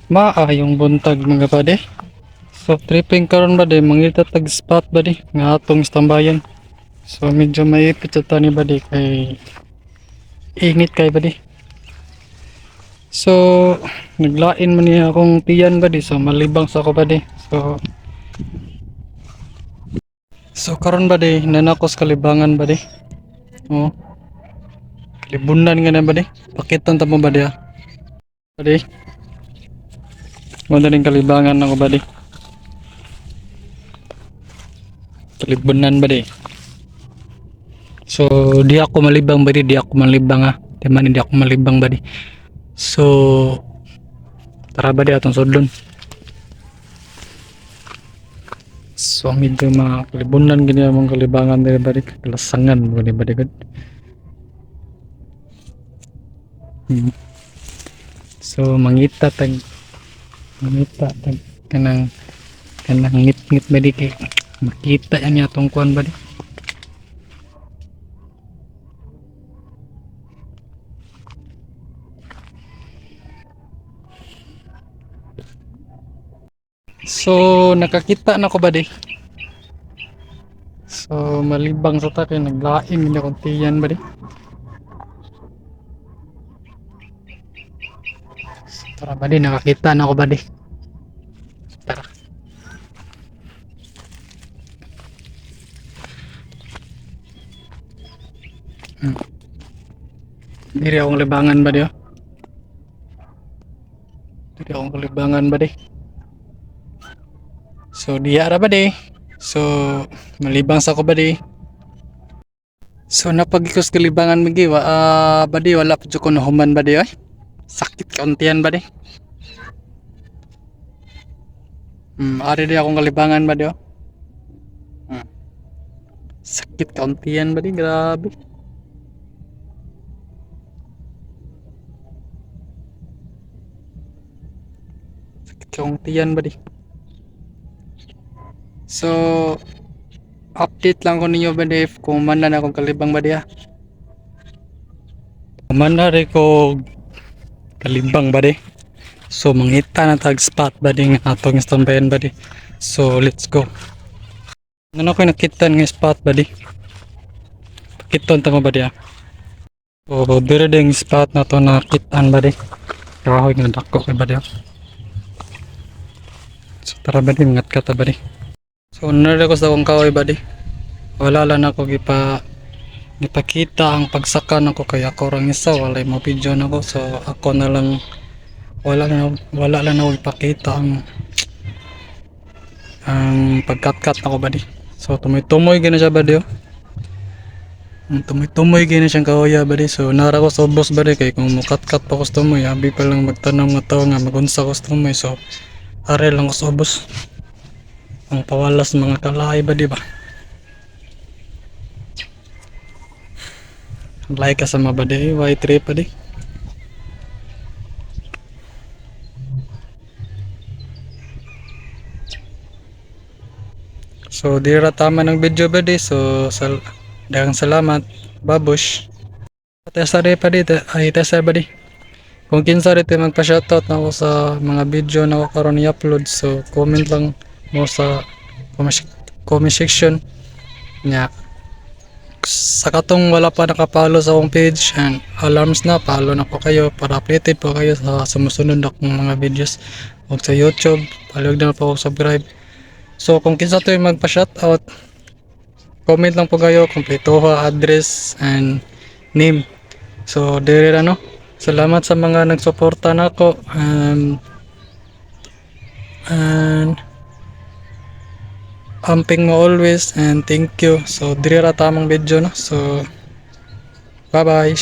Maayong buntag mga buddy. So tripping karon buddy, mangita tag spot buddy nga atong istambayan. So medyo maipit sa tani buddy kay init kay buddy. So naglain man niya akong tiyan buddy, so malibang sa ako buddy. So karon buddy, nanakos kalibangan buddy. Oh, kalibunan nga na buddy. Pakitan ta mo buddy ah. Buddy, mo na rin kalibangan ako buddy. Kalibunan buddy. So di ako malibang buddy, di ako malibang ha. Di man hindi ako malibang buddy. So tara buddy atong sudlon. So medyo mga kalibunan gini among kalibangan diri buddy, kalasangan buddy buddy good. So mangita tag kanang ngit-ngit buddy kay makita yan atong kuan buddy. So nakakita na ko buddy. So malibang sa ta kay naglain gini akong tiyan buddy. Tara buddy, nakakita na ako buddy. Tara. Diri akong libangan buddy oh. Diri akong libangan buddy. So diya ra buddy. So malibang sa ko buddy. So napagikos kalibangan magi buddy, wala pa jud ko nahuman buddy oy. Sakit kauntian buddy. Ari di akong kalibangan buddy oh. Sakit kauntian buddy, grabe. Sakit kauntian buddy. So update lang ko ninyo buddy kung man na akong kalibang buddy ah. Man na rin ko kalibang buddy. So mangita na tag spot buddy nga atong istambayan buddy. So let's go. Ano ko nakita nga spot buddy. Pakiton ta mo buddy ah. So dire ding spot na to nakitaan buddy. Kahoy nga dako kay buddy ah. So tara buddy, ngat ka ta buddy. So nare ko sa akong kahoy buddy. Wala lang ako gipakita ang pagsaka nako kay ako rang isa walay mo video nako, so ako na lang wala lang ako ipakita ang pagkatkat nako buddy. So tumoy-tumoy gina siya buddy oh. Tumoy-tumoy gina siyang kahoya buddy. So nara ko sa ubos buddy kay kung mukatkat pa ko sa tumoy abi pa lang magtanong nga tao nga magunsa ko sa tumoy, so are lang ko sa ubos ang pawalas mga kalay buddy ba. Like ka sa mga buddy, Y3 buddy. So dira tama ng video buddy. So daghang salamat babush. Tesa rin buddy, ay tesa buddy. Kung kinsa rin magpa-shoutout na ako sa mga video na ako karon i-upload, so comment lang mo sa comment section nya. Sa katong wala pa nakapalo sa akong page and alarms na, follow na po kayo para updated po kayo sa sumusunod akong mga videos. Huwag sa YouTube, palihog na po subscribe. So kung kinsa to yung magpa-shoutout, comment lang po kayo, kompleto address and name. So dire ano, salamat sa mga nagsuporta nako and amping mo always and thank you. So dire ra tamang video no. So bye bye.